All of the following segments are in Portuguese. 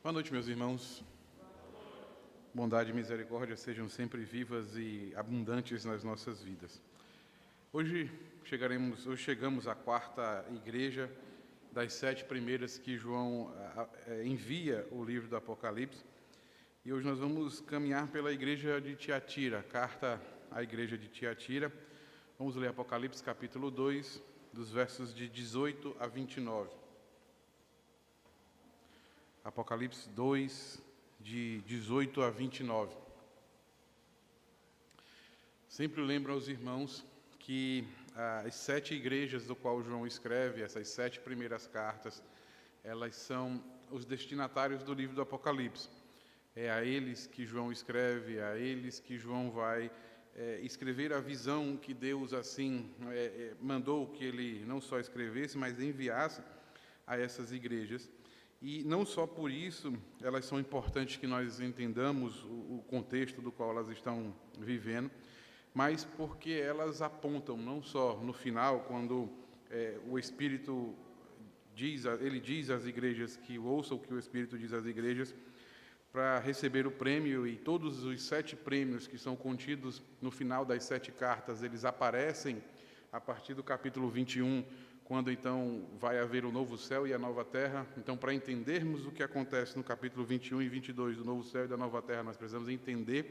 Boa noite, meus irmãos. Bondade e misericórdia sejam sempre vivas e abundantes nas nossas vidas. Hoje chegamos à quarta igreja das 7 primeiras que João envia o livro do Apocalipse. E hoje nós vamos caminhar pela igreja de Tiatira, carta à igreja de Tiatira. Vamos ler Apocalipse capítulo 2, dos versos de 18 a 29. Apocalipse 2, de 18 a 29. Sempre lembro aos irmãos que as 7 igrejas do qual João escreve, essas 7 primeiras cartas, elas são os destinatários do livro do Apocalipse. É a eles que João escreve, é a eles que João vai escrever a visão que Deus assim mandou que ele não só escrevesse, mas enviasse a essas igrejas. E não só por isso elas são importantes que nós entendamos o contexto do qual elas estão vivendo, mas porque elas apontam, não só no final, quando o Espírito diz às igrejas que ouçam o que o Espírito diz às igrejas, para receber o prêmio, e todos os 7 prêmios que são contidos no final das 7 cartas, eles aparecem a partir do capítulo 21, quando então vai haver o novo céu e a nova terra. Então, para entendermos o que acontece no capítulo 21 e 22 do novo céu e da nova terra, nós precisamos entender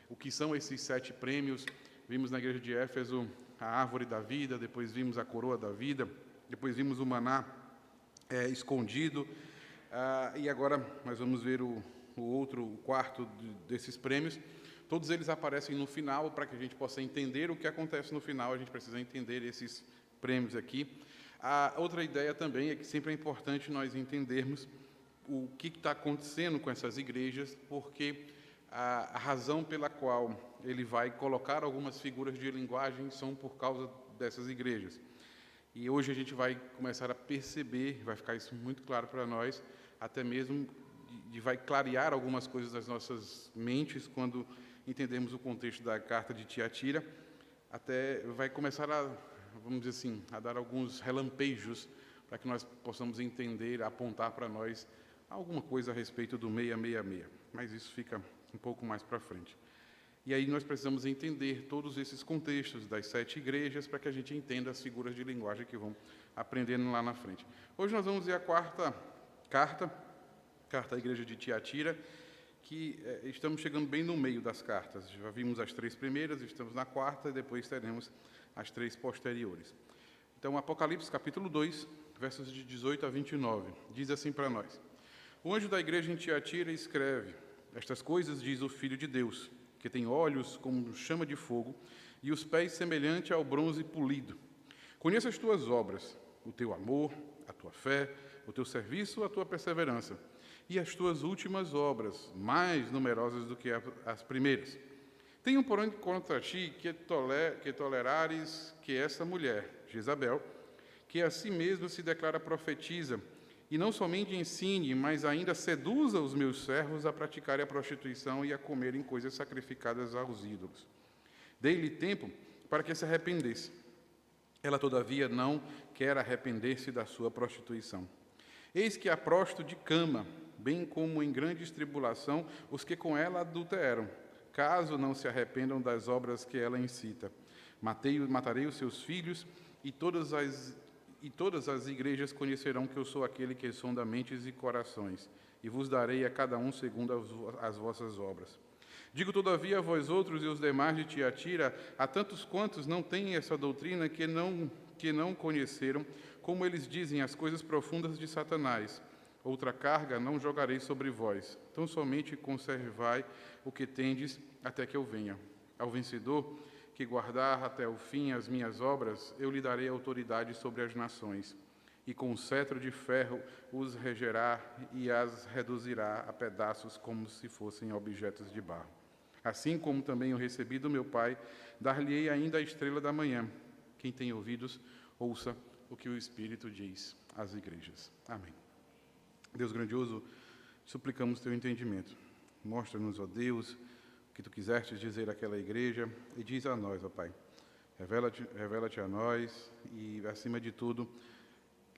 o que são esses 7 prêmios. Vimos na igreja de Éfeso a árvore da vida, depois vimos a coroa da vida, depois vimos o maná escondido, e agora nós vamos ver o quarto desses prêmios. Todos eles aparecem no final. Para que a gente possa entender o que acontece no final, a gente precisa entender esses prêmios aqui. A outra ideia também é que sempre é importante nós entendermos o que está acontecendo com essas igrejas, porque a razão pela qual ele vai colocar algumas figuras de linguagem são por causa dessas igrejas. E hoje a gente vai começar a perceber, vai ficar isso muito claro para nós, até mesmo vai clarear algumas coisas das nossas mentes quando entendemos o contexto da carta de Tiatira, até vai começar vamos dizer assim, a dar alguns relampejos para que nós possamos entender, apontar para nós alguma coisa a respeito do 666, mas isso fica um pouco mais para frente. E aí nós precisamos entender todos esses contextos das 7 igrejas para que a gente entenda as figuras de linguagem que vão aprendendo lá na frente. Hoje nós vamos ver a quarta carta à igreja de Tiatira, que estamos chegando bem no meio das cartas. Já vimos as 3 primeiras, estamos na quarta, e depois teremos as 3 posteriores. Então, Apocalipse, capítulo 2, versos de 18 a 29, diz assim para nós: O anjo da igreja em Tiatira escreve: Estas coisas diz o Filho de Deus, que tem olhos como chama de fogo e os pés semelhante ao bronze polido. Conheço as tuas obras, o teu amor, a tua fé, o teu serviço, a tua perseverança, e as tuas últimas obras, mais numerosas do que as primeiras. Tenho, porém, contra ti que tolerares que essa mulher, Jezabel, que a si mesma se declara profetiza, e não somente ensine, mas ainda seduza os meus servos a praticarem a prostituição e a comerem coisas sacrificadas aos ídolos. Dei-lhe tempo para que se arrependesse. Ela, todavia, não quer arrepender-se da sua prostituição. Eis que a prosto de cama, bem como em grande tribulação os que com ela adulteram, caso não se arrependam das obras que ela incita. Matarei os seus filhos, e todas as igrejas conhecerão que eu sou aquele que sonda mentes e corações, e vos darei a cada um segundo as vossas obras. Digo, todavia, a vós outros e os demais de Tiatira, a tantos quantos não têm essa doutrina, que não conheceram, como eles dizem, as coisas profundas de Satanás. Outra carga não jogarei sobre vós, tão somente conservai o que tendes até que eu venha. Ao vencedor, que guardar até o fim as minhas obras, eu lhe darei autoridade sobre as nações, e com o cetro de ferro os regerá e as reduzirá a pedaços como se fossem objetos de barro. Assim como também eu recebi do meu Pai, dar-lhe-ei ainda a estrela da manhã. Quem tem ouvidos, ouça o que o Espírito diz às igrejas. Amém. Deus grandioso, suplicamos teu entendimento. Mostra-nos, ó Deus, o que tu quisestes dizer àquela igreja, e diz a nós, ó Pai. Revela-te a nós e, acima de tudo,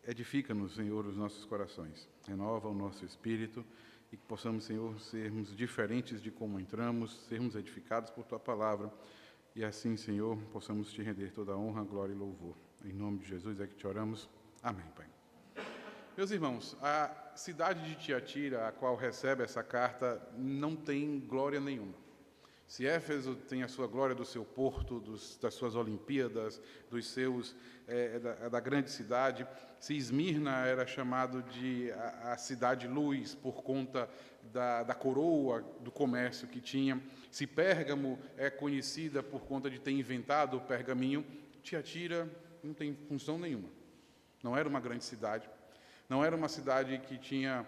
edifica-nos, Senhor, os nossos corações. Renova o nosso espírito e que possamos, Senhor, sermos diferentes de como entramos, sermos edificados por Tua palavra, e assim, Senhor, possamos Te render toda a honra, glória e louvor. Em nome de Jesus é que Te oramos. Amém, Pai. Meus irmãos, a cidade de Tiatira, a qual recebe essa carta, não tem glória nenhuma. Se Éfeso tem a sua glória do seu porto, das suas Olimpíadas, da grande cidade, se Esmirna era chamado de a cidade-luz por conta da coroa do comércio que tinha, se Pérgamo é conhecida por conta de ter inventado o pergaminho, Tiatira não tem função nenhuma. Não era uma grande cidade, não era uma cidade que tinha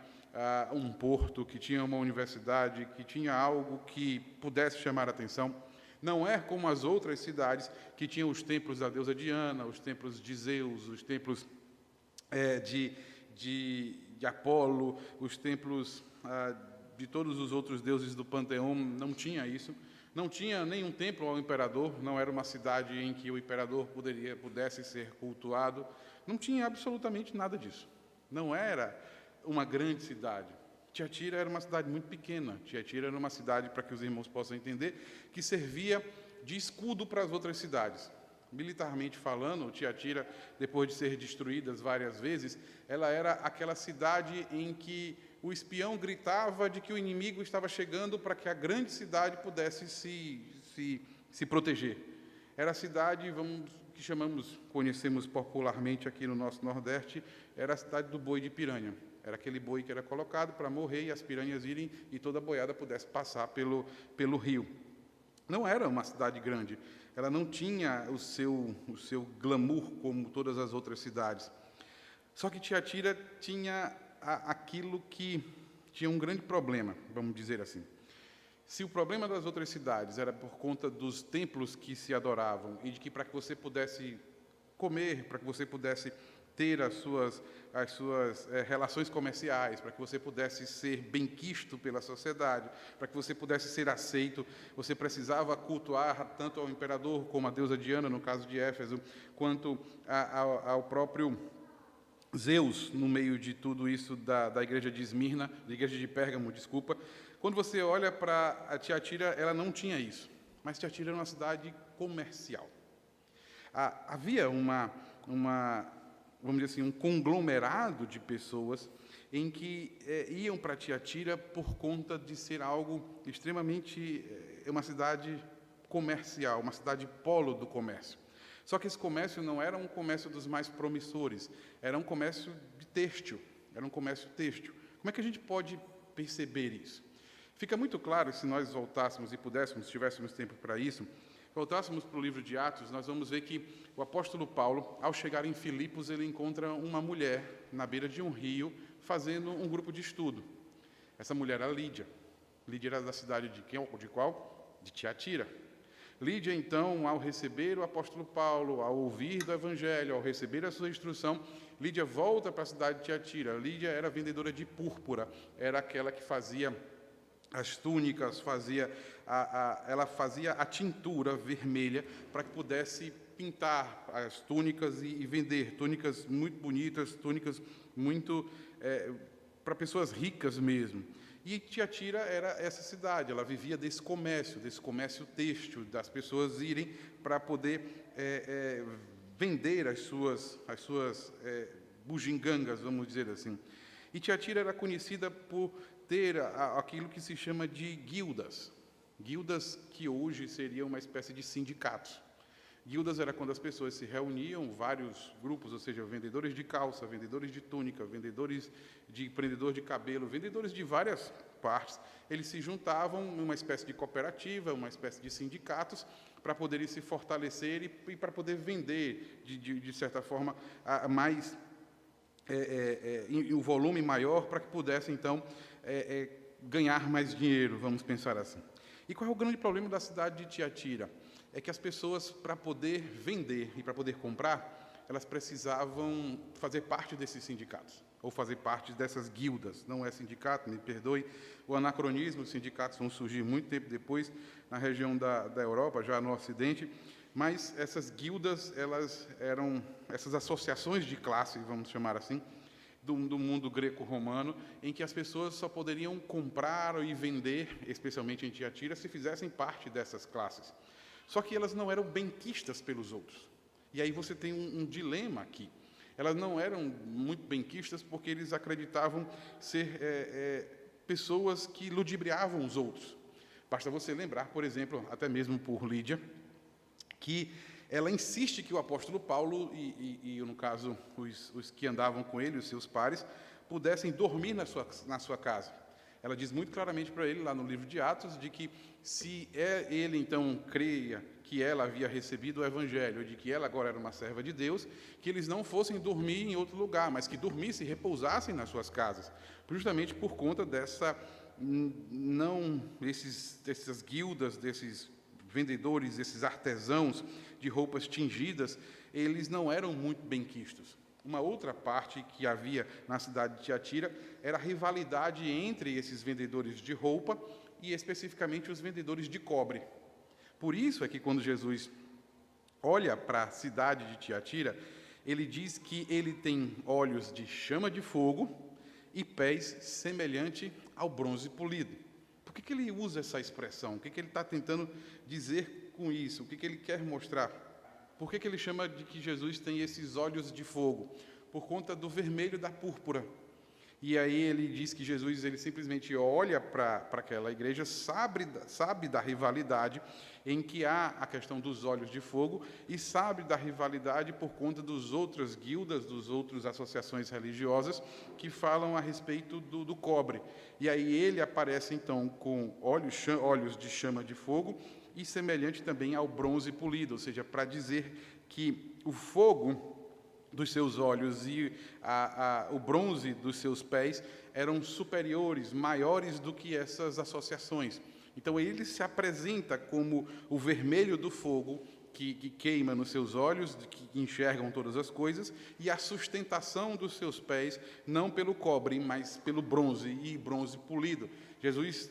um porto, que tinha uma universidade, que tinha algo que pudesse chamar a atenção. Não é como as outras cidades que tinham os templos da deusa Diana, os templos de Zeus, os templos de Apolo, os templos de todos os outros deuses do panteão. Não tinha isso. Não tinha nenhum templo ao imperador, não era uma cidade em que o imperador pudesse ser cultuado. Não tinha absolutamente nada disso. Não era uma grande cidade. Tiatira era uma cidade muito pequena. Tiatira era uma cidade, para que os irmãos possam entender, que servia de escudo para as outras cidades. Militarmente falando, Tiatira, depois de ser destruída várias vezes, ela era aquela cidade em que o espião gritava de que o inimigo estava chegando para que a grande cidade pudesse se proteger. Era a cidade, conhecemos popularmente aqui no nosso Nordeste, era a cidade do boi de piranha. Era aquele boi que era colocado para morrer e as piranhas irem e toda a boiada pudesse passar pelo rio. Não era uma cidade grande, ela não tinha o seu glamour como todas as outras cidades. Só que Tiatira tinha aquilo que tinha um grande problema, vamos dizer assim. Se o problema das outras cidades era por conta dos templos que se adoravam e de que para que você pudesse comer, para que você pudesse ter as suas relações comerciais, para que você pudesse ser benquisto pela sociedade, para que você pudesse ser aceito, você precisava cultuar tanto ao imperador como a deusa Diana, no caso de Éfeso, quanto ao próprio Zeus, no meio de tudo isso da igreja de Esmirna, da igreja de Pérgamo, desculpa. Quando você olha para a Tiatira, ela não tinha isso, mas Tiatira era uma cidade comercial. Havia vamos dizer assim, um conglomerado de pessoas em que iam para Tiatira por conta de ser algo extremamente, uma cidade comercial, uma cidade polo do comércio. Só que esse comércio não era um comércio dos mais promissores, era um comércio de têxtil, era um comércio têxtil. Como é que a gente pode perceber isso? Fica muito claro, se nós voltássemos e pudéssemos, se tivéssemos tempo para isso, voltássemos para o livro de Atos, nós vamos ver que o apóstolo Paulo, ao chegar em Filipos, ele encontra uma mulher na beira de um rio, fazendo um grupo de estudo. Essa mulher era Lídia. Lídia era da cidade de qual? De Tiatira. Lídia, então, ao receber o apóstolo Paulo, ao ouvir do evangelho, ao receber a sua instrução, Lídia volta para a cidade de Tiatira. Lídia era vendedora de púrpura, era aquela que fazia as túnicas, ela fazia a tintura vermelha para que pudesse pintar as túnicas e vender túnicas muito bonitas, túnicas muito para pessoas ricas mesmo. E Tiatira era essa cidade, ela vivia desse comércio têxtil, das pessoas irem para poder vender as suas bugigangas, vamos dizer assim. E Tiatira era conhecida por ter aquilo que se chama de guildas. Guildas que hoje seriam uma espécie de sindicatos. Guildas era quando as pessoas se reuniam, vários grupos, ou seja, vendedores de calça, vendedores de túnica, vendedores de prendedor de cabelo, vendedores de várias partes, eles se juntavam em uma espécie de cooperativa, uma espécie de sindicatos, para poderem se fortalecer e para poder vender, de certa forma, mais em um volume maior, para que pudessem, então, ganhar mais dinheiro, vamos pensar assim. E qual é o grande problema da cidade de Tiatira? É que as pessoas, para poder vender e para poder comprar, elas precisavam fazer parte desses sindicatos, ou fazer parte dessas guildas. Não é sindicato, me perdoe, o anacronismo, os sindicatos vão surgir muito tempo depois, na região da Europa, já no Ocidente, mas essas guildas, elas eram essas associações de classe, vamos chamar assim, do mundo greco-romano, em que as pessoas só poderiam comprar e vender, especialmente em Tiatira, se fizessem parte dessas classes. Só que elas não eram benquistas pelos outros. E aí você tem um dilema aqui. Elas não eram muito benquistas porque eles acreditavam ser pessoas que ludibriavam os outros. Basta você lembrar, por exemplo, até mesmo por Lídia, que ela insiste que o apóstolo Paulo e no caso, os que andavam com ele, os seus pares, pudessem dormir na sua casa. Ela diz muito claramente para ele, lá no livro de Atos, de que se ele, então, creia que ela havia recebido o Evangelho, de que ela agora era uma serva de Deus, que eles não fossem dormir em outro lugar, mas que dormissem e repousassem nas suas casas, justamente por conta dessas guildas, desses vendedores, esses artesãos de roupas tingidas, eles não eram muito benquistos. Uma outra parte que havia na cidade de Tiatira era a rivalidade entre esses vendedores de roupa e, especificamente, os vendedores de cobre. Por isso é que, quando Jesus olha para a cidade de Tiatira, ele diz que ele tem olhos de chama de fogo e pés semelhante ao bronze polido. Por que ele usa essa expressão? O que ele está tentando dizer com isso? O que ele quer mostrar? Por que ele chama de que Jesus tem esses olhos de fogo? Por conta do vermelho da púrpura. E aí ele diz que Jesus ele simplesmente olha para aquela igreja, sabe da rivalidade em que há a questão dos olhos de fogo e sabe da rivalidade por conta dos outras guildas, dos outras associações religiosas que falam a respeito do cobre. E aí ele aparece, então, com olhos de chama de fogo e semelhante também ao bronze polido, ou seja, para dizer que o fogo dos seus olhos e o bronze dos seus pés eram superiores, maiores do que essas associações. Então, ele se apresenta como o vermelho do fogo que queima nos seus olhos, que enxergam todas as coisas, e a sustentação dos seus pés, não pelo cobre, mas pelo bronze, e bronze polido. Jesus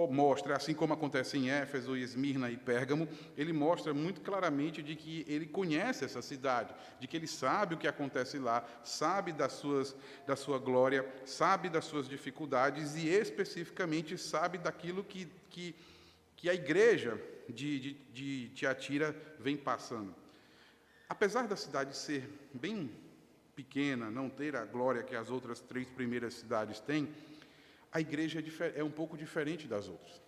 mostra, assim como acontece em Éfeso, Esmirna e Pérgamo, ele mostra muito claramente de que ele conhece essa cidade, de que ele sabe o que acontece lá, sabe da sua glória, sabe das suas dificuldades e, especificamente, sabe daquilo que a igreja de Tiatira vem passando. Apesar da cidade ser bem pequena, não ter a glória que as outras 3 primeiras cidades têm, a igreja é um pouco diferente das outras.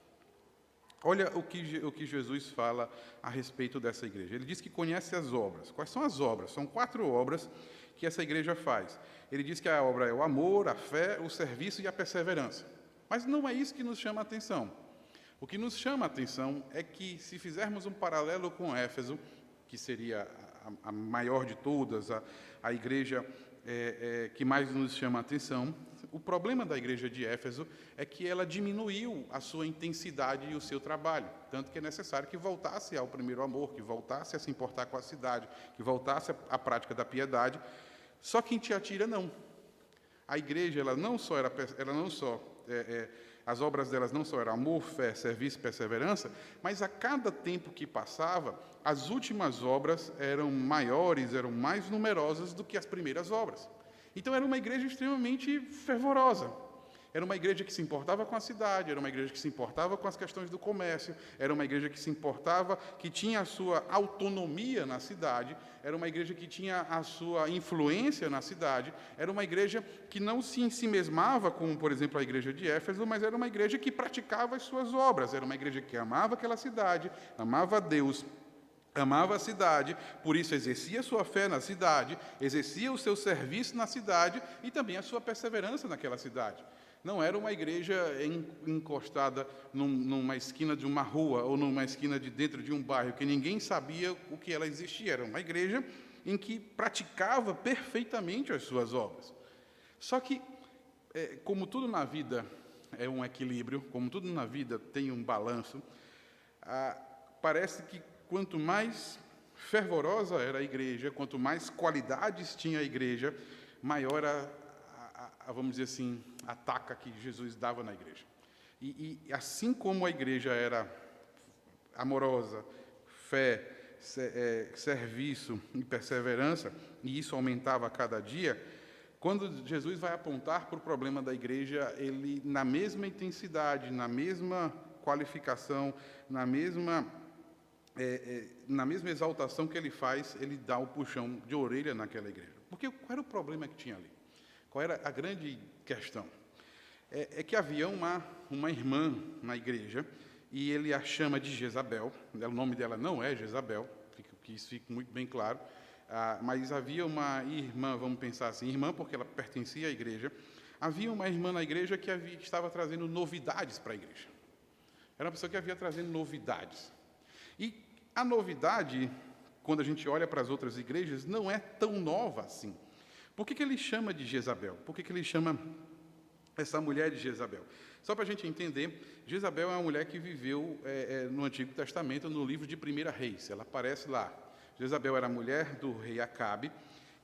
Olha o que Jesus fala a respeito dessa igreja. Ele diz que conhece as obras. Quais são as obras? São 4 obras que essa igreja faz. Ele diz que a obra é o amor, a fé, o serviço e a perseverança. Mas não é isso que nos chama a atenção. O que nos chama a atenção é que, se fizermos um paralelo com Éfeso, que seria a maior de todas, a igreja que mais nos chama a atenção, o problema da igreja de Éfeso é que ela diminuiu a sua intensidade e o seu trabalho, tanto que é necessário que voltasse ao primeiro amor, que voltasse a se importar com a cidade, que voltasse à prática da piedade. Só que em Tiatira não. A igreja as obras delas não só eram amor, fé, serviço e perseverança, mas a cada tempo que passava, as últimas obras eram maiores, eram mais numerosas do que as primeiras obras. Então, era uma igreja extremamente fervorosa. Era uma igreja que se importava com a cidade, era uma igreja que se importava com as questões do comércio, era uma igreja que se importava, que tinha a sua autonomia na cidade, era uma igreja que tinha a sua influência na cidade, era uma igreja que não se ensimesmava, como, por exemplo, a igreja de Éfeso, mas era uma igreja que praticava as suas obras, era uma igreja que amava aquela cidade, amava a Deus, amava a cidade, por isso exercia a sua fé na cidade, exercia o seu serviço na cidade e também a sua perseverança naquela cidade. Não era uma igreja encostada numa esquina de uma rua ou numa esquina de dentro de um bairro, que ninguém sabia o que ela existia. Era uma igreja em que praticava perfeitamente as suas obras. Só que, como tudo na vida é um equilíbrio, como tudo na vida tem um balanço, parece que quanto mais fervorosa era a igreja, quanto mais qualidades tinha a igreja, maior vamos dizer assim, a taca que Jesus dava na igreja. E assim como a igreja era amorosa, fé, serviço e perseverança, e isso aumentava a cada dia, Quando Jesus vai apontar para o problema da igreja, ele, na mesma intensidade, na mesma qualificação, na mesma exaltação que ele faz, ele dá o puxão de orelha naquela igreja. Porque qual era o problema que tinha ali? Qual era a grande questão? É que havia uma irmã na igreja, e ele a chama de Jezabel. O nome dela não é Jezabel, que isso fique muito bem claro. Mas havia uma irmã, vamos pensar assim, irmã porque ela pertencia à igreja. Havia uma irmã na igreja que estava trazendo novidades para a igreja. Era uma pessoa que havia trazendo novidades. E a novidade, quando a gente olha para as outras igrejas, não é tão nova assim. Por que ele chama de Jezabel? Por que ele chama essa mulher de Jezabel? Só para a gente entender, Jezabel é uma mulher que viveu no Antigo Testamento, no livro de 1 Reis. Ela aparece lá. Jezabel era mulher do rei Acabe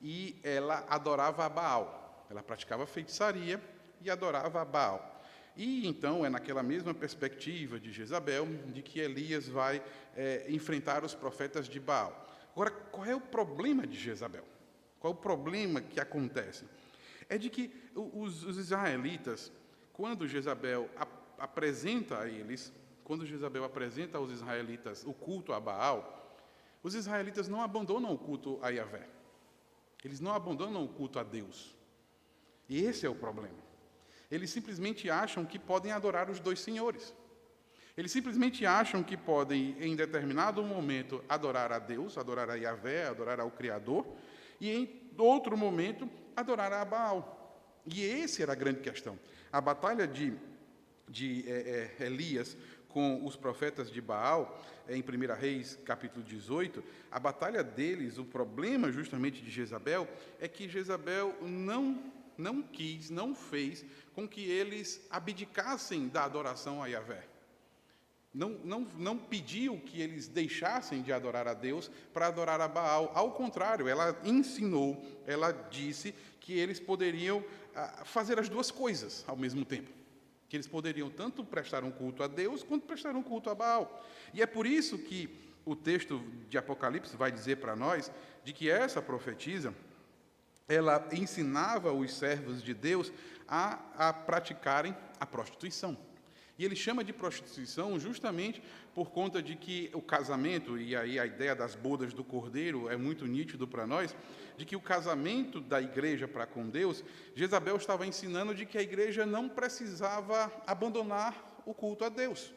e ela adorava a Baal. Ela praticava feitiçaria e adorava a Baal. E então é naquela mesma perspectiva de Jezabel de que Elias vai enfrentar os profetas de Baal. Agora, qual é o problema de Jezabel? Qual é o problema que acontece? É de que os israelitas, quando Jezabel apresenta a eles, quando Jezabel apresenta aos israelitas o culto a Baal, os israelitas não abandonam o culto a Yahvé. Eles não abandonam o culto a Deus. E esse é o problema. Eles simplesmente acham que podem adorar os dois senhores. Eles simplesmente acham que podem, em determinado momento, adorar a Deus, adorar a Yahvé, adorar ao Criador, e em outro momento, adorar a Baal. E essa era a grande questão. A batalha de Elias com os profetas de Baal, em 1 Reis, capítulo 18, a batalha deles, o problema justamente de Jezabel, é que Jezabel não fez com que eles abdicassem da adoração a Yahvé. Não pediu que eles deixassem de adorar a Deus para adorar a Baal. Ao contrário, ela ensinou, ela disse que eles poderiam fazer as duas coisas ao mesmo tempo. Que eles poderiam tanto prestar um culto a Deus, quanto prestar um culto a Baal. E é por isso que o texto de Apocalipse vai dizer para nós de que essa profetisa, ela ensinava os servos de Deus a praticarem a prostituição. E ele chama de prostituição justamente por conta de que o casamento, e aí a ideia das bodas do Cordeiro é muito nítido para nós, de que o casamento da igreja para com Deus, Jezabel estava ensinando de que a igreja não precisava abandonar o culto a Deus.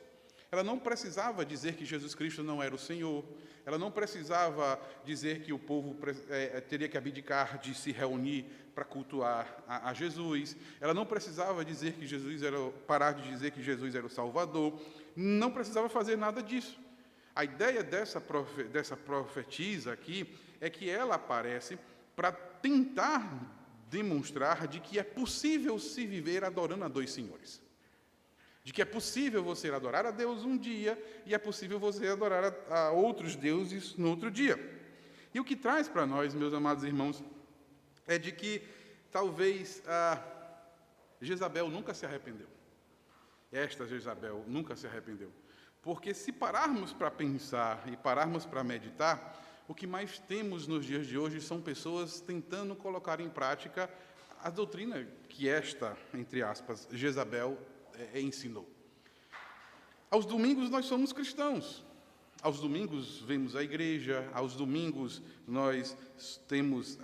Ela não precisava dizer que Jesus Cristo não era o Senhor. Ela não precisava dizer que o povo teria que abdicar de se reunir para cultuar a Jesus. Ela não precisava dizer que parar de dizer que Jesus era o Salvador. Não precisava fazer nada disso. A ideia dessa profetisa aqui é que ela aparece para tentar demonstrar de que é possível se viver adorando a dois senhores. De que é possível você adorar a Deus um dia e é possível você adorar a outros deuses no outro dia. E o que traz para nós, meus amados irmãos, é de que talvez Jezabel nunca se arrependeu. Esta Jezabel nunca se arrependeu. Porque se pararmos para pensar e pararmos para meditar, o que mais temos nos dias de hoje são pessoas tentando colocar em prática a doutrina que esta, entre aspas, Jezabel ensinou. Aos domingos nós somos cristãos. Aos domingos vemos a igreja. Aos domingos nós temos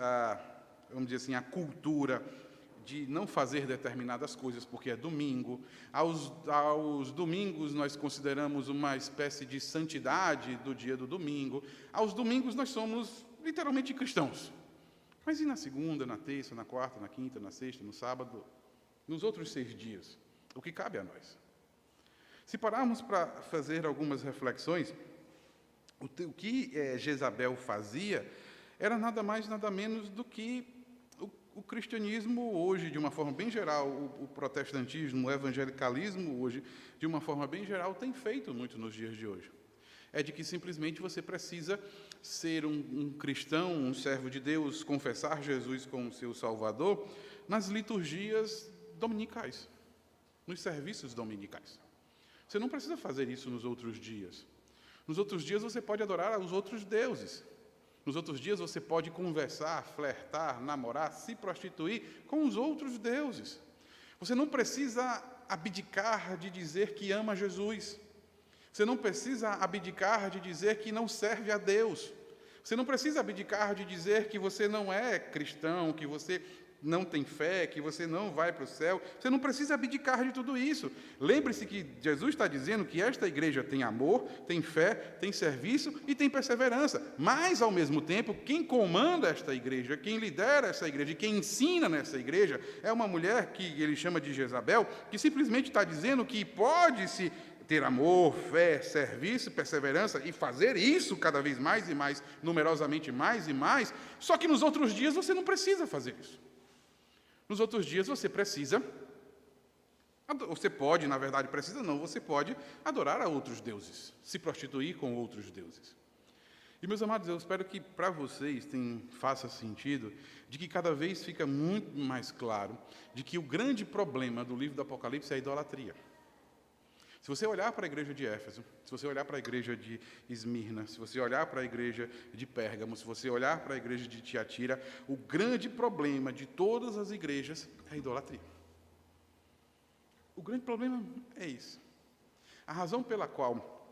vamos dizer assim, a cultura de não fazer determinadas coisas porque é domingo. Aos domingos nós consideramos uma espécie de santidade do dia do domingo. Aos domingos nós somos literalmente cristãos. Mas e na segunda, na terça, na quarta, na quinta, na sexta, no sábado, nos outros 6 dias? O que cabe a nós? Se pararmos para fazer algumas reflexões, o que Jezabel fazia era nada mais, nada menos do que o cristianismo hoje, de uma forma bem geral, o protestantismo, o evangelicalismo hoje, de uma forma bem geral, tem feito muito nos dias de hoje. É de que simplesmente você precisa ser um cristão, um servo de Deus, confessar Jesus como seu Salvador nas liturgias dominicais, nos serviços dominicais. Você não precisa fazer isso nos outros dias. Nos outros dias você pode adorar aos outros deuses. Nos outros dias você pode conversar, flertar, namorar, se prostituir com os outros deuses. Você não precisa abdicar de dizer que ama Jesus. Você não precisa abdicar de dizer que não serve a Deus. Você não precisa abdicar de dizer que você não é cristão, que você não tem fé, que você não vai para o céu. Você não precisa abdicar de tudo isso. Lembre-se que Jesus está dizendo que esta igreja tem amor, tem fé, tem serviço e tem perseverança. Mas, ao mesmo tempo, quem comanda esta igreja, quem lidera essa igreja, quem ensina nessa igreja, é uma mulher que ele chama de Jezabel, que simplesmente está dizendo que pode-se ter amor, fé, serviço, perseverança e fazer isso cada vez mais e mais, numerosamente mais e mais, só que nos outros dias você não precisa fazer isso. Nos outros dias você pode, na verdade precisa não, você pode adorar a outros deuses, se prostituir com outros deuses. E, meus amados, eu espero que para vocês faça sentido de que cada vez fica muito mais claro de que o grande problema do livro do Apocalipse é a idolatria. Se você olhar para a igreja de Éfeso, se você olhar para a igreja de Esmirna, se você olhar para a igreja de Pérgamo, se você olhar para a igreja de Tiatira, o grande problema de todas as igrejas é a idolatria. O grande problema é isso. A razão pela qual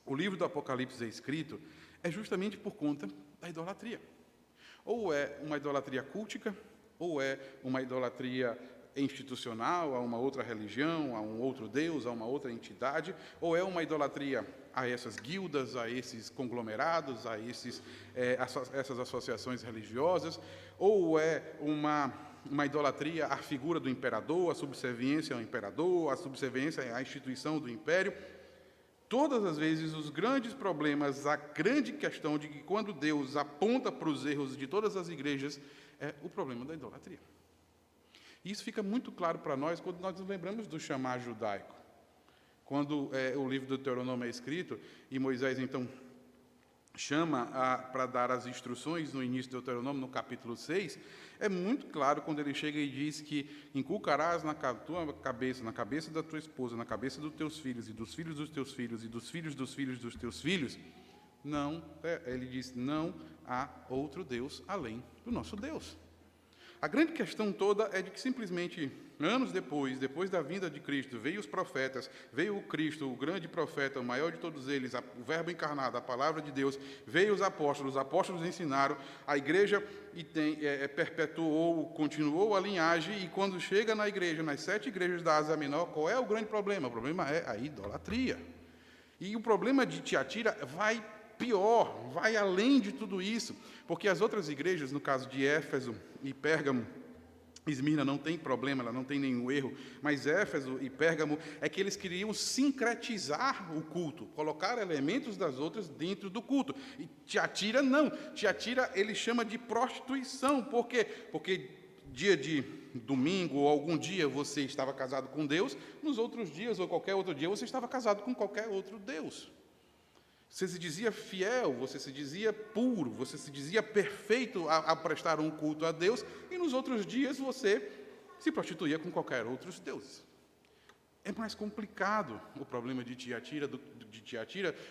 o livro do Apocalipse é escrito é justamente por conta da idolatria. Ou é uma idolatria cultica, ou é uma idolatria institucional, a uma outra religião, a um outro Deus, a uma outra entidade, ou é uma idolatria a essas guildas, a esses conglomerados, a essas associações religiosas, ou é uma idolatria à figura do imperador, a subserviência ao imperador, a subserviência à instituição do império. Todas as vezes, os grandes problemas, a grande questão de que quando Deus aponta para os erros de todas as igrejas, é o problema da idolatria. E isso fica muito claro para nós quando nós nos lembramos do chamar judaico. Quando o livro do Deuteronômio é escrito, e Moisés, então, chama para dar as instruções no início do Deuteronômio, no capítulo 6, é muito claro quando ele chega e diz que inculcarás na tua cabeça, na cabeça da tua esposa, na cabeça dos teus filhos, e dos filhos dos teus filhos, e dos filhos dos filhos dos teus filhos, ele diz, não há outro Deus além do nosso Deus. A grande questão toda é de que simplesmente, anos depois da vinda de Cristo, veio os profetas, veio o Cristo, o grande profeta, o maior de todos eles, o verbo encarnado, a palavra de Deus, veio os apóstolos ensinaram, a igreja perpetuou, continuou a linhagem, e quando chega na igreja, nas 7 igrejas da Ásia Menor, qual é o grande problema? O problema é a idolatria. E o problema de Tiatira vai pior, vai além de tudo isso, porque as outras igrejas, no caso de Éfeso e Pérgamo, Esmirna não tem problema, ela não tem nenhum erro, mas Éfeso e Pérgamo é que eles queriam sincretizar o culto, colocar elementos das outras dentro do culto. E Tiatira não, Tiatira ele chama de prostituição, por quê? Porque dia de domingo ou algum dia você estava casado com Deus, nos outros dias ou qualquer outro dia você estava casado com qualquer outro Deus. Você se dizia fiel, você se dizia puro, você se dizia perfeito a prestar um culto a Deus, e nos outros dias você se prostituía com qualquer outro deus. É mais complicado o problema de Tiatira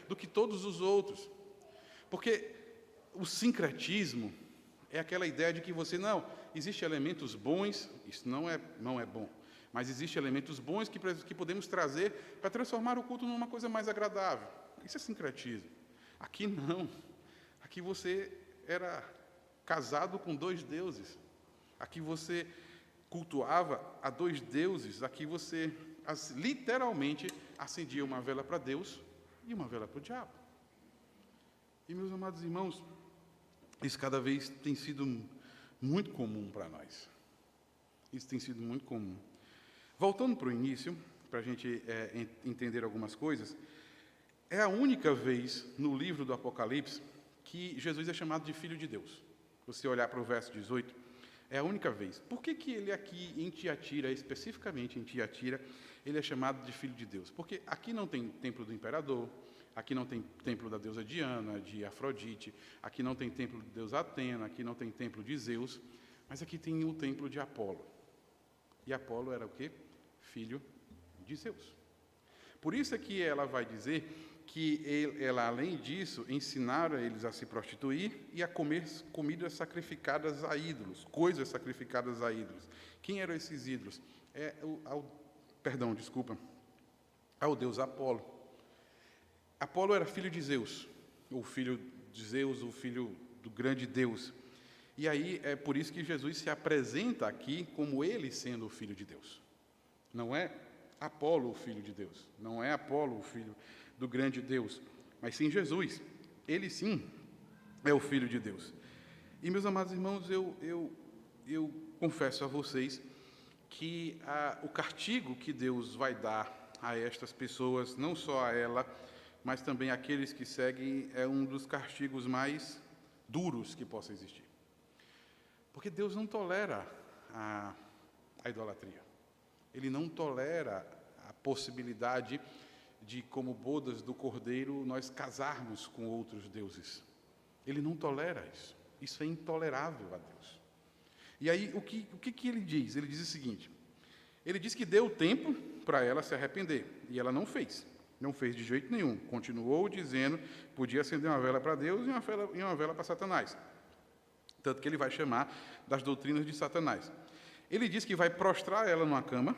do que todos os outros. Porque o sincretismo é aquela ideia de que existem elementos bons, isso não é bom, mas existem elementos bons que podemos trazer para transformar o culto numa coisa mais agradável. Isso é sincretismo. Aqui não. Aqui você era casado com 2 deuses. Aqui você cultuava a 2 deuses. Aqui você literalmente acendia uma vela para Deus e uma vela para o diabo. E, meus amados irmãos, isso cada vez tem sido muito comum para nós. Isso tem sido muito comum. Voltando para o início, para a gente entender algumas coisas, é a única vez no livro do Apocalipse que Jesus é chamado de Filho de Deus. Se você olhar para o verso 18, é a única vez. Por que ele aqui em Tiatira, especificamente em Tiatira, ele é chamado de Filho de Deus? Porque aqui não tem templo do imperador, aqui não tem templo da deusa Diana, de Afrodite, aqui não tem templo de Deus Atena, aqui não tem templo de Zeus, mas aqui tem o templo de Apolo. E Apolo era o quê? Filho de Zeus. Por isso é que ela vai dizer que ela, além disso, ensinara eles a se prostituir e a comer comidas sacrificadas a ídolos, coisas sacrificadas a ídolos. Quem eram esses ídolos? Ao deus Apolo. Apolo era filho de Zeus, o filho do grande Deus. E aí é por isso que Jesus se apresenta aqui como ele sendo o filho de Deus. Não é Apolo o filho de Deus, não é Apolo o filho do grande Deus, mas sim Jesus. Ele sim é o filho de Deus. E, meus amados irmãos, eu confesso a vocês que o castigo que Deus vai dar a estas pessoas, não só a ela, mas também àqueles que seguem, é um dos castigos mais duros que possa existir. Porque Deus não tolera a idolatria. Ele não tolera a possibilidade de, como bodas do Cordeiro, nós casarmos com outros deuses. Ele não tolera isso. Isso é intolerável a Deus. E aí, o que ele diz? Ele diz o seguinte: ele diz que deu tempo para ela se arrepender, e ela não fez. Não fez de jeito nenhum. Continuou dizendo que podia acender uma vela para Deus e uma vela para Satanás. Tanto que ele vai chamar das doutrinas de Satanás. Ele diz que vai prostrar ela numa cama,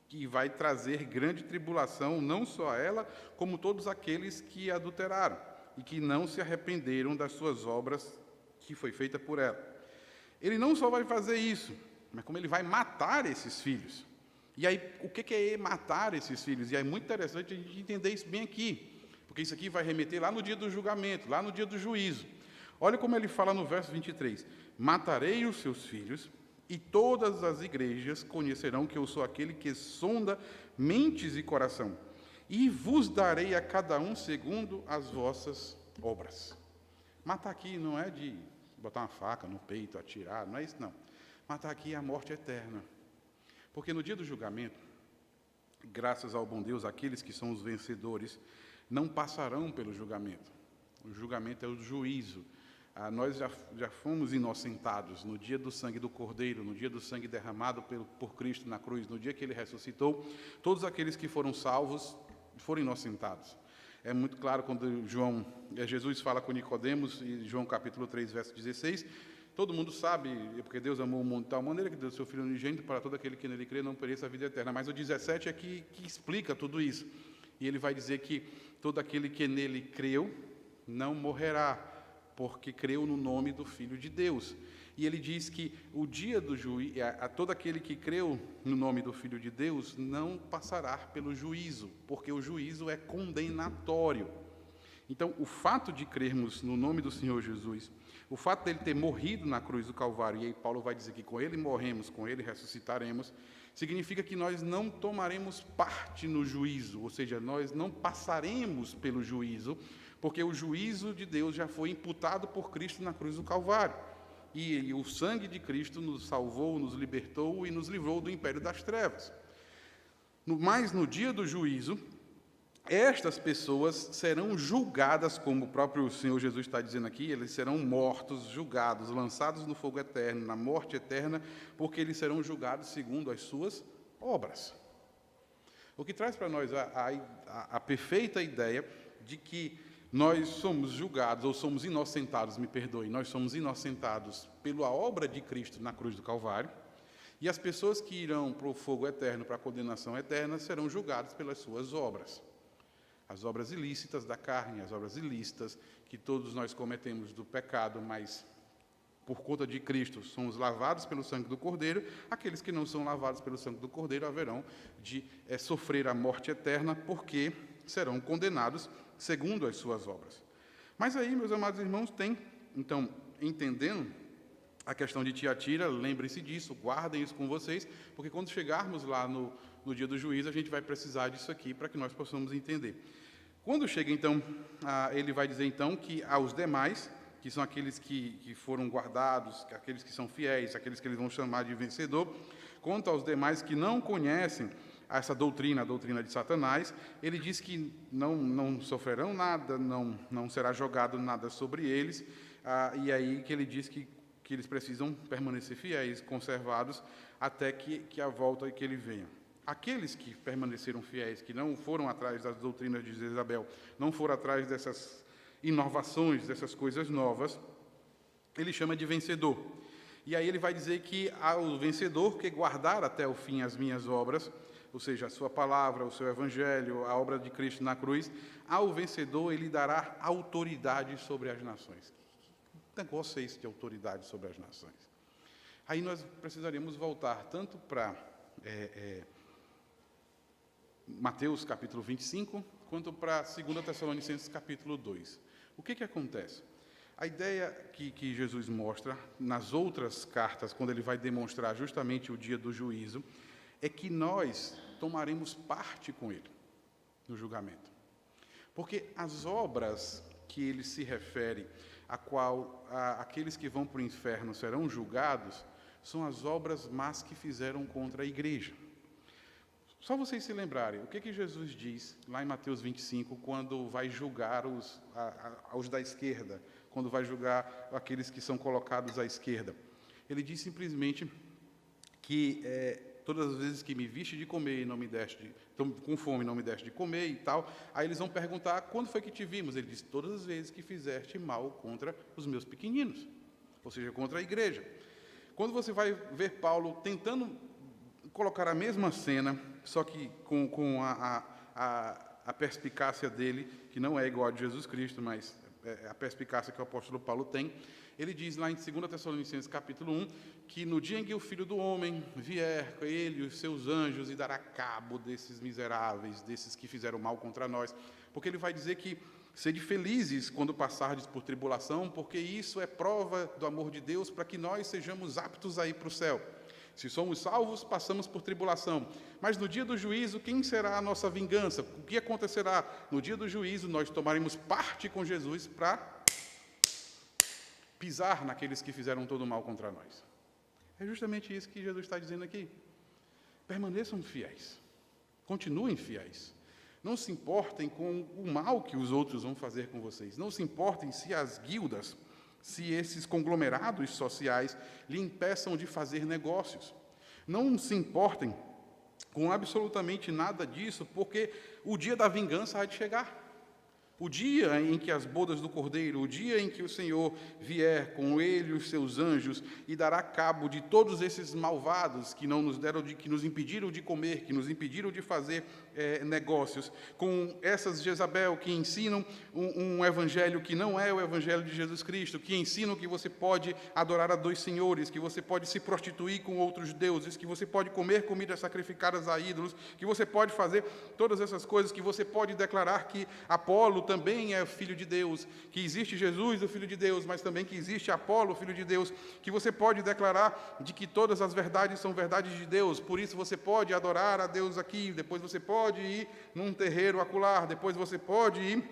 que vai trazer grande tribulação, não só a ela, como todos aqueles que adulteraram e que não se arrependeram das suas obras que foi feita por ela. Ele não só vai fazer isso, mas como ele vai matar esses filhos. E aí, o que é matar esses filhos? E é muito interessante a gente entender isso bem aqui, porque isso aqui vai remeter lá no dia do julgamento, lá no dia do juízo. Olha como ele fala no verso 23. Matarei os seus filhos, e todas as igrejas conhecerão que eu sou aquele que sonda mentes e coração, e vos darei a cada um segundo as vossas obras. Matar aqui não é de botar uma faca no peito, atirar, não é isso não. Matar aqui é a morte eterna. Porque no dia do julgamento, graças ao bom Deus, aqueles que são os vencedores não passarão pelo julgamento. O julgamento é o juízo. Nós já fomos inocentados no dia do sangue do Cordeiro, no dia do sangue derramado por Cristo na cruz, no dia que Ele ressuscitou. Todos aqueles que foram salvos foram inocentados. É muito claro quando Jesus fala com Nicodemos, em João capítulo 3, verso 16, todo mundo sabe, porque Deus amou o mundo de tal maneira que deu o seu Filho unigênito para todo aquele que nele crê não pereça a vida eterna. Mas o 17 é que explica tudo isso. E ele vai dizer que todo aquele que nele creu não morrerá, porque creu no nome do Filho de Deus. E ele diz que o dia do juízo, a todo aquele que creu no nome do Filho de Deus não passará pelo juízo, porque o juízo é condenatório. Então, o fato de crermos no nome do Senhor Jesus, o fato dele ter morrido na cruz do Calvário, e aí Paulo vai dizer que com ele morremos, com ele ressuscitaremos, significa que nós não tomaremos parte no juízo, ou seja, nós não passaremos pelo juízo, porque o juízo de Deus já foi imputado por Cristo na cruz do Calvário. E o sangue de Cristo nos salvou, nos libertou e nos livrou do império das trevas. Mas no dia do juízo, estas pessoas serão julgadas, como o próprio Senhor Jesus está dizendo aqui, eles serão mortos, julgados, lançados no fogo eterno, na morte eterna, porque eles serão julgados segundo as suas obras. O que traz para nós a perfeita ideia de que nós somos julgados, ou somos inocentados, me perdoe, nós somos inocentados pela obra de Cristo na cruz do Calvário, e as pessoas que irão para o fogo eterno, para a condenação eterna, serão julgadas pelas suas obras. As obras ilícitas da carne, as obras ilícitas que todos nós cometemos do pecado, mas por conta de Cristo somos lavados pelo sangue do Cordeiro. Aqueles que não são lavados pelo sangue do Cordeiro haverão de sofrer a morte eterna, porque serão condenados segundo as suas obras. Mas aí, meus amados irmãos, então, entendendo a questão de Tiatira, lembrem-se disso, guardem isso com vocês, porque quando chegarmos lá no dia do juízo, a gente vai precisar disso aqui para que nós possamos entender. Quando chega, então, ele vai dizer, então, que aos demais, que são aqueles que foram guardados, aqueles que são fiéis, aqueles que eles vão chamar de vencedor, quanto aos demais que não conhecem essa doutrina, a doutrina de Satanás, ele diz que não sofrerão nada, não será jogado nada sobre eles, e aí que ele diz que eles precisam permanecer fiéis, conservados, até que a volta e que ele venha. aqueles que permaneceram fiéis, que não foram atrás das doutrinas de Jezabel, não foram atrás dessas inovações, dessas coisas novas, ele chama de vencedor. E aí ele vai dizer que ao vencedor que guardar até o fim as minhas obras, ou seja, a sua palavra, o seu evangelho, a obra de Cristo na cruz, ao vencedor ele dará autoridade sobre as nações. Que negócio é esse de autoridade sobre as nações? Aí nós precisaríamos voltar tanto para Mateus capítulo 25, quanto para 2 Tessalonicenses capítulo 2. O que acontece? A ideia que Jesus mostra nas outras cartas, quando ele vai demonstrar justamente o dia do juízo, é que nós tomaremos parte com ele no julgamento. Porque as obras que ele se refere, a qual aqueles que vão para o inferno serão julgados, são as obras más que fizeram contra a igreja. Só vocês se lembrarem, o que Jesus diz lá em Mateus 25, quando vai julgar os da esquerda, quando vai julgar aqueles que são colocados à esquerda. Ele diz simplesmente que todas as vezes que me viste de comer e não me deste, estou com fome e não me deste de comer e tal, aí eles vão perguntar, quando foi que te vimos? Ele diz, todas as vezes que fizeste mal contra os meus pequeninos, ou seja, contra a igreja. Quando você vai ver Paulo tentando colocar a mesma cena, só que com a perspicácia dele, que não é igual a de Jesus Cristo, mas a perspicácia que o apóstolo Paulo tem, ele diz lá em 2 Tessalonicenses capítulo 1, que no dia em que o Filho do Homem vier, ele e os seus anjos, e dará cabo desses miseráveis, desses que fizeram mal contra nós, porque ele vai dizer que sede felizes quando passardes por tribulação, porque isso é prova do amor de Deus, para que nós sejamos aptos a ir para o céu. Se somos salvos, passamos por tribulação. Mas no dia do juízo, quem será a nossa vingança? O que acontecerá? No dia do juízo, nós tomaremos parte com Jesus para pisar naqueles que fizeram todo o mal contra nós. É justamente isso que Jesus está dizendo aqui. Permaneçam fiéis. Continuem fiéis. Não se importem com o mal que os outros vão fazer com vocês. Não se importem se as guildas, se esses conglomerados sociais lhe impeçam de fazer negócios. Não se importem com absolutamente nada disso, porque o dia da vingança há de chegar. O dia em que as bodas do Cordeiro, o dia em que o Senhor vier com ele e os seus anjos e dará cabo de todos esses malvados que não nos deram, que nos impediram de comer, que nos impediram de fazer negócios, com essas Jezabel que ensinam um evangelho que não é o evangelho de Jesus Cristo, que ensinam que você pode adorar a dois senhores, que você pode se prostituir com outros deuses, que você pode comer comidas sacrificadas a ídolos, que você pode fazer todas essas coisas, que você pode declarar que Apolo também é filho de Deus, que existe Jesus, o Filho de Deus, mas também que existe Apolo, o Filho de Deus, que você pode declarar de que todas as verdades são verdades de Deus, por isso você pode adorar a Deus aqui, depois você pode ir num terreiro acolá, depois você pode ir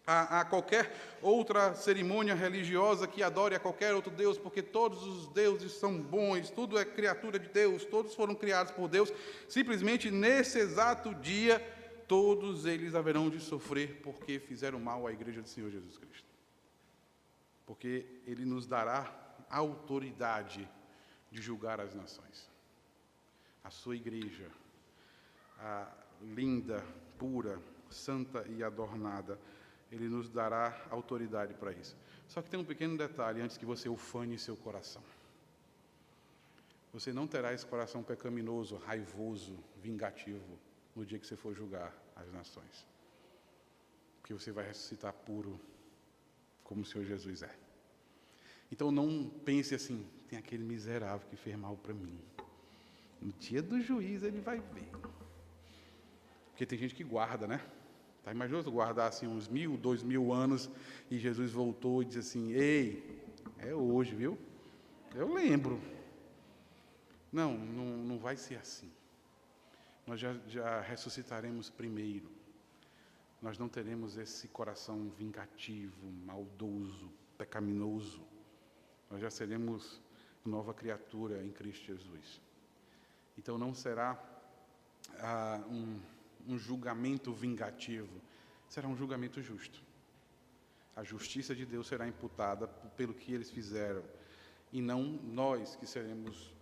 a qualquer outra cerimônia religiosa que adore a qualquer outro Deus, porque todos os deuses são bons, tudo é criatura de Deus, todos foram criados por Deus, simplesmente nesse exato dia, todos eles haverão de sofrer porque fizeram mal à igreja do Senhor Jesus Cristo. Porque Ele nos dará autoridade de julgar as nações. A sua igreja, a linda, pura, santa e adornada, Ele nos dará autoridade para isso. Só que tem um pequeno detalhe antes que você ufane seu coração. Você não terá esse coração pecaminoso, raivoso, vingativo, no dia que você for julgar as nações. Porque você vai ressuscitar puro, como o Senhor Jesus é. Então não pense assim, tem aquele miserável que fez mal para mim. No dia do juízo ele vai ver. Porque tem gente que guarda, né? Tá, imagina eu guardar assim uns 1000, 2000 anos e Jesus voltou e disse assim, ei, é hoje, viu? Eu lembro. Não vai ser assim. Nós já ressuscitaremos primeiro. Nós não teremos esse coração vingativo, maldoso, pecaminoso. Nós já seremos nova criatura em Cristo Jesus. Então não será um julgamento vingativo, será um julgamento justo. A justiça de Deus será imputada pelo que eles fizeram, e não nós que seremos,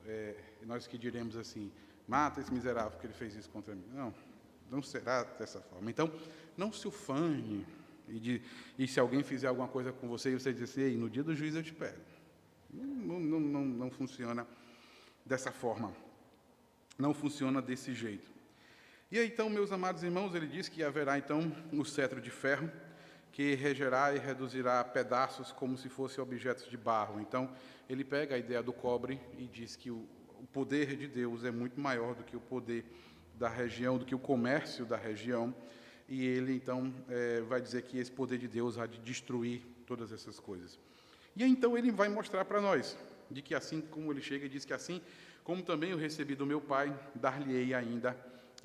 nós que diremos assim, mata esse miserável porque ele fez isso contra mim. Não, não será dessa forma. Então, não se ufane e se alguém fizer alguma coisa com você e você diz assim, ei, no dia do juízo eu te pego. Não funciona dessa forma. Não funciona desse jeito. E aí, então, meus amados irmãos, ele diz que haverá, então, um cetro de ferro que regerá e reduzirá a pedaços como se fossem objetos de barro. Então, ele pega a ideia do cobre e diz que o poder de Deus é muito maior do que o poder da região, do que o comércio da região. E ele, então, vai dizer que esse poder de Deus há de destruir todas essas coisas. E aí, então, ele vai mostrar para nós, de que assim como ele chega e diz que assim, como também eu recebi do meu Pai, dar-lhe-ei ainda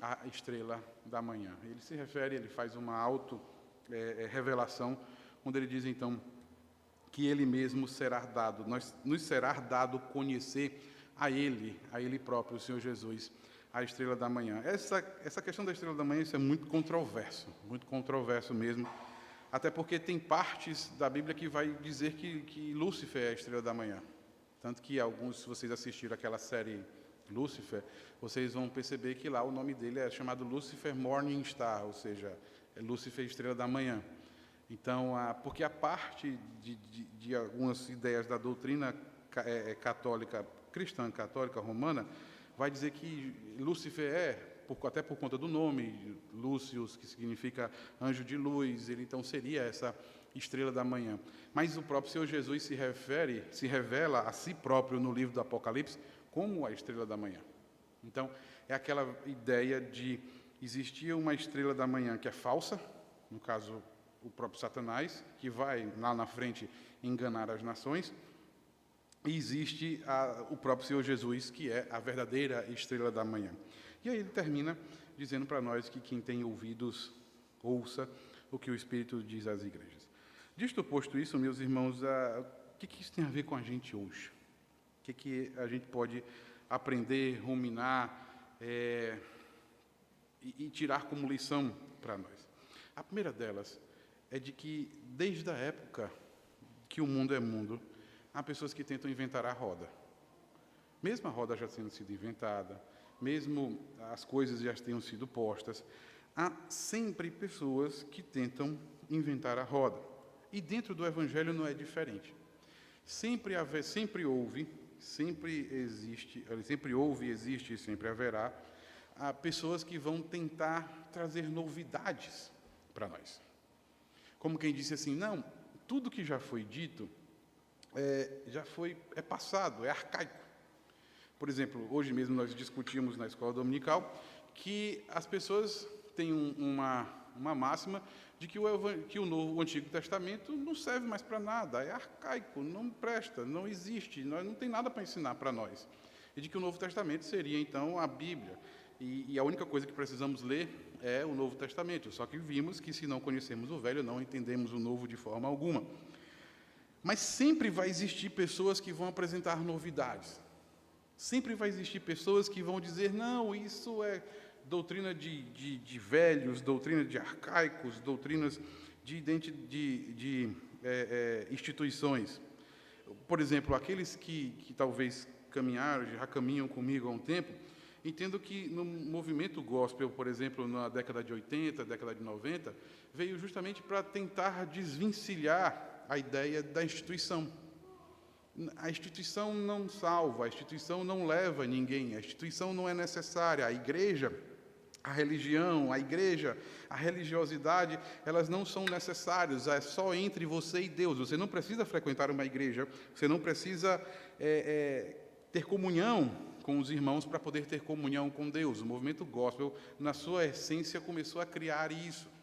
a estrela da manhã. Ele se refere, ele faz uma auto-revelação, onde ele diz, então, que ele mesmo será dado, nos será dado conhecer a ele próprio, o Senhor Jesus, a estrela da manhã. Essa questão da estrela da manhã, isso é muito controverso mesmo, até porque tem partes da Bíblia que vai dizer que Lúcifer é a estrela da manhã. Tanto que alguns, se vocês assistiram aquela série Lúcifer, vocês vão perceber que lá o nome dele é chamado Lucifer Morning Star, ou seja, é Lúcifer estrela da manhã. Então, porque a parte de algumas ideias da doutrina católica, cristã católica romana, vai dizer que Lúcifer até por conta do nome, Lúcius, que significa anjo de luz, ele então seria essa estrela da manhã. Mas o próprio Senhor Jesus se revela a si próprio no livro do Apocalipse como a estrela da manhã. Então, é aquela ideia de existir uma estrela da manhã que é falsa, no caso, o próprio Satanás, que vai lá na frente enganar as nações, e existe o próprio Senhor Jesus, que é a verdadeira estrela da manhã. E aí ele termina dizendo para nós que quem tem ouvidos, ouça o que o Espírito diz às igrejas. Disto posto isso, meus irmãos, o que isso tem a ver com a gente hoje? O que a gente pode aprender, ruminar e tirar como lição para nós? A primeira delas é de que, desde a época que o mundo é mundo, há pessoas que tentam inventar a roda. Mesmo a roda já tendo sido inventada, mesmo as coisas já tenham sido postas, há sempre pessoas que tentam inventar a roda. E dentro do Evangelho não é diferente. Sempre houve, sempre existe e sempre haverá pessoas que vão tentar trazer novidades para nós. Como quem disse assim, não, tudo que já foi dito é passado, é arcaico. Por exemplo, hoje mesmo nós discutimos na escola dominical que as pessoas têm uma máxima de que o Antigo Testamento não serve mais para nada, é arcaico, não presta, não existe, não tem nada para ensinar para nós. E de que o Novo Testamento seria, então, a Bíblia. E a única coisa que precisamos ler é o Novo Testamento. Só que vimos que, se não conhecemos o Velho, não entendemos o Novo de forma alguma. Mas sempre vai existir pessoas que vão apresentar novidades. Sempre vai existir pessoas que vão dizer, não, isso é doutrina de velhos, doutrina de arcaicos, doutrinas de instituições. Por exemplo, aqueles que talvez já caminham comigo há um tempo, entendo que no movimento gospel, por exemplo, na década de 80, década de 90, veio justamente para tentar desvencilhar a ideia da instituição. A instituição não salva, a instituição não leva ninguém, a instituição não é necessária. A igreja, a religião, a religiosidade, elas não são necessárias, é só entre você e Deus. Você não precisa frequentar uma igreja, você não precisa ter comunhão com os irmãos para poder ter comunhão com Deus. O movimento gospel, na sua essência, começou a criar isso.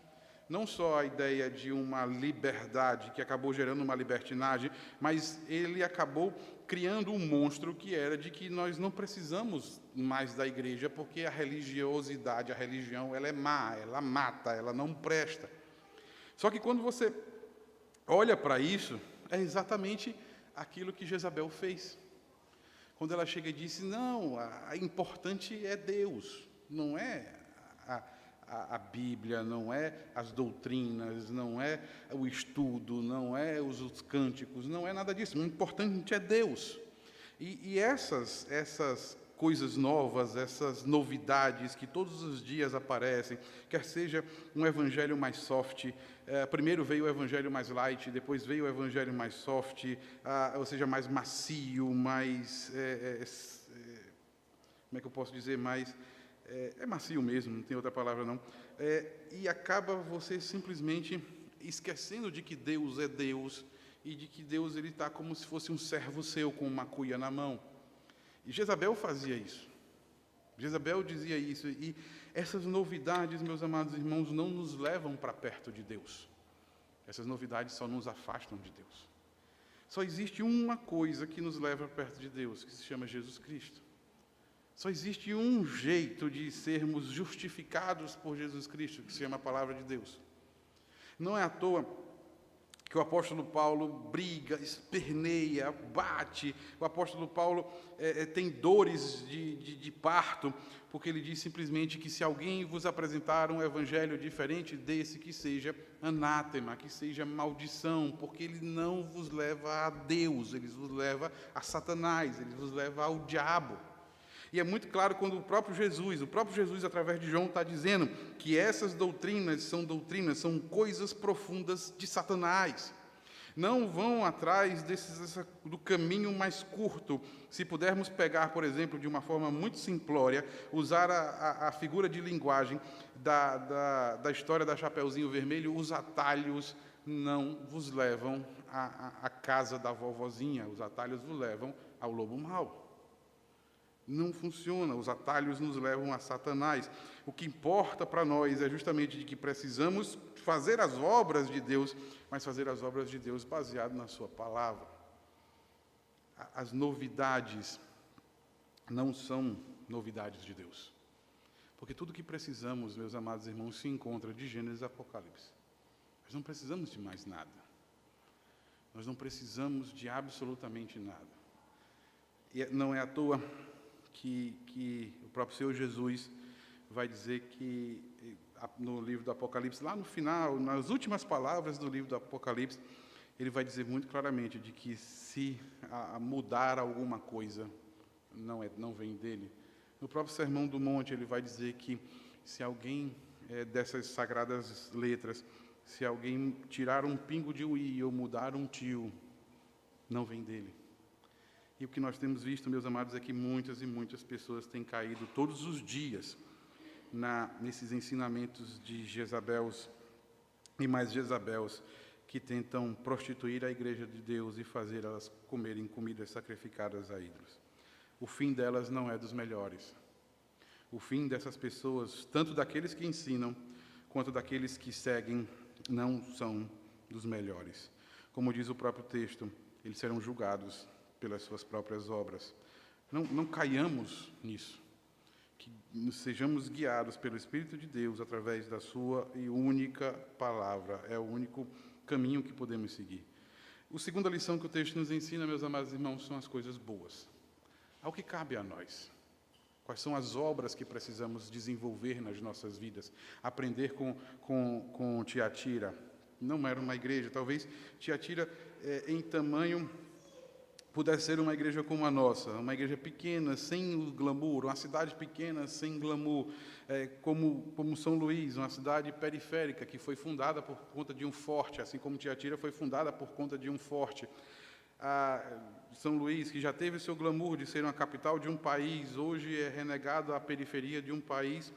Não só a ideia de uma liberdade, que acabou gerando uma libertinagem, mas ele acabou criando um monstro que era de que nós não precisamos mais da igreja, porque a religiosidade, a religião, ela é má, ela mata, ela não presta. Só que quando você olha para isso, é exatamente aquilo que Jezabel fez. Quando ela chega e disse, não, a importante é Deus, não é a Bíblia, não é as doutrinas, não é o estudo, não é os cânticos, não é nada disso. O importante é Deus. E essas coisas novas, essas novidades que todos os dias aparecem, quer seja um evangelho mais soft, primeiro veio o evangelho mais light, depois veio o evangelho mais soft, ou seja, mais macio, mais... como é que eu posso dizer? Mais... é macio mesmo, não tem outra palavra não. E acaba você simplesmente esquecendo de que Deus é Deus e de que Deus está como se fosse um servo seu com uma cuia na mão. E Jezabel fazia isso. Jezabel dizia isso. E essas novidades, meus amados irmãos, não nos levam para perto de Deus. Essas novidades só nos afastam de Deus. Só existe uma coisa que nos leva perto de Deus, que se chama Jesus Cristo. Só existe um jeito de sermos justificados por Jesus Cristo, que se chama a palavra de Deus. Não é à toa que o apóstolo Paulo briga, esperneia, bate. O apóstolo Paulo tem dores de parto, porque ele diz simplesmente que se alguém vos apresentar um evangelho diferente desse, que seja anátema, que seja maldição, porque ele não vos leva a Deus, ele vos leva a Satanás, ele vos leva ao diabo. E é muito claro quando o próprio Jesus, através de João, está dizendo que essas doutrinas, são coisas profundas de Satanás. Não vão atrás do caminho mais curto. Se pudermos pegar, por exemplo, de uma forma muito simplória, usar a figura de linguagem da história da Chapeuzinho Vermelho, os atalhos não vos levam à casa da vovozinha, os atalhos vos levam ao lobo mau. Não funciona, os atalhos nos levam a Satanás. O que importa para nós é justamente de que precisamos fazer as obras de Deus, mas fazer as obras de Deus baseado na sua palavra. As novidades não são novidades de Deus. Porque tudo que precisamos, meus amados irmãos, se encontra de Gênesis a Apocalipse. Nós não precisamos de mais nada. Nós não precisamos de absolutamente nada. E não é à toa que o próprio Senhor Jesus vai dizer que, no livro do Apocalipse, lá no final, nas últimas palavras do livro do Apocalipse, ele vai dizer muito claramente de que se mudar alguma coisa, não vem dele. No próprio Sermão do Monte, ele vai dizer que se alguém dessas sagradas letras, se alguém tirar um pingo de um i ou mudar um tio, não vem dele. E o que nós temos visto, meus amados, é que muitas e muitas pessoas têm caído todos os dias nesses ensinamentos de Jezabels e mais Jezabels, que tentam prostituir a igreja de Deus e fazer elas comerem comidas sacrificadas a ídolos. O fim delas não é dos melhores. O fim dessas pessoas, tanto daqueles que ensinam, quanto daqueles que seguem, não são dos melhores. Como diz o próprio texto, eles serão julgados pelas suas próprias obras. Não caiamos nisso. Que sejamos guiados pelo Espírito de Deus através da sua e única palavra. É o único caminho que podemos seguir. A segunda lição que o texto nos ensina, meus amados irmãos, são as coisas boas. Ao que cabe a nós. Quais são as obras que precisamos desenvolver nas nossas vidas? Aprender com Tiatira. Não era uma igreja, talvez Tiatira, em tamanho, pudesse ser uma igreja como a nossa, uma igreja pequena, sem glamour, uma cidade pequena, sem glamour, como São Luís, uma cidade periférica, que foi fundada por conta de um forte, assim como Tiatira foi fundada por conta de um forte. São Luís, que já teve o seu glamour de ser uma capital de um país, hoje é renegado à periferia de um país,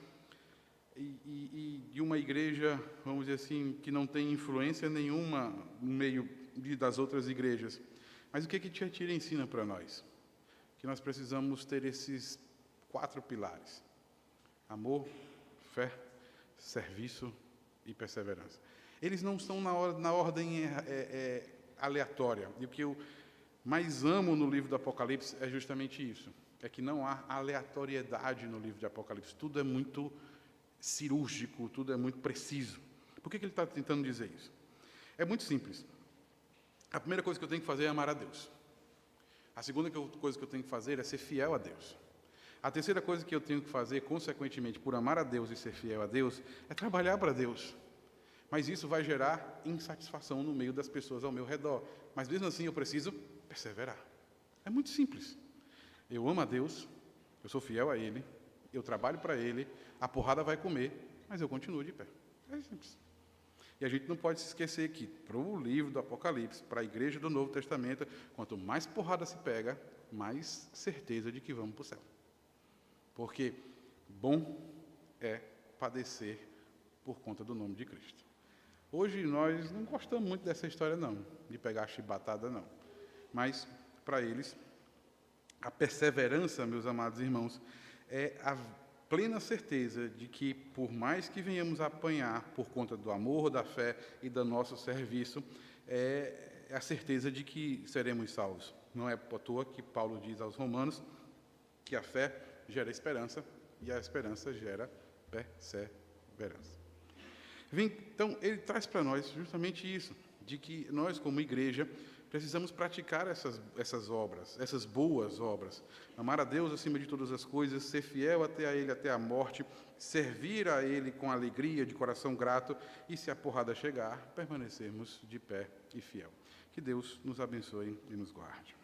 e de uma igreja, vamos dizer assim, que não tem influência nenhuma no meio das outras igrejas. Mas o que Tiatira ensina para nós? Que nós precisamos ter esses 4 pilares: amor, fé, serviço e perseverança. Eles não estão na ordem aleatória. E o que eu mais amo no livro do Apocalipse é justamente isso. É que não há aleatoriedade no livro de Apocalipse. Tudo é muito cirúrgico, tudo é muito preciso. Por que ele está tentando dizer isso? É muito simples. A primeira coisa que eu tenho que fazer é amar a Deus. A segunda coisa que eu tenho que fazer é ser fiel a Deus. A terceira coisa que eu tenho que fazer, consequentemente, por amar a Deus e ser fiel a Deus, é trabalhar para Deus. Mas isso vai gerar insatisfação no meio das pessoas ao meu redor. Mas mesmo assim eu preciso perseverar. É muito simples. Eu amo a Deus, Eu sou fiel a Ele, eu trabalho para Ele, a porrada vai comer, mas eu continuo de pé. É simples. E a gente não pode se esquecer que, para o livro do Apocalipse, para a igreja do Novo Testamento, quanto mais porrada se pega, mais certeza de que vamos para o céu. Porque bom é padecer por conta do nome de Cristo. Hoje nós não gostamos muito dessa história não, de pegar chibatada não. Mas para eles, a perseverança, meus amados irmãos, é a plena certeza de que por mais que venhamos a apanhar por conta do amor, da fé e do nosso serviço, é a certeza de que seremos salvos. Não é à toa que Paulo diz aos Romanos que a fé gera esperança e a esperança gera perseverança. Então, ele traz para nós justamente isso, de que nós, como igreja, precisamos praticar essas obras, essas boas obras. Amar a Deus acima de todas as coisas, ser fiel até a Ele, até a morte, servir a Ele com alegria, de coração grato, e se a porrada chegar, permanecermos de pé e fiel. Que Deus nos abençoe e nos guarde.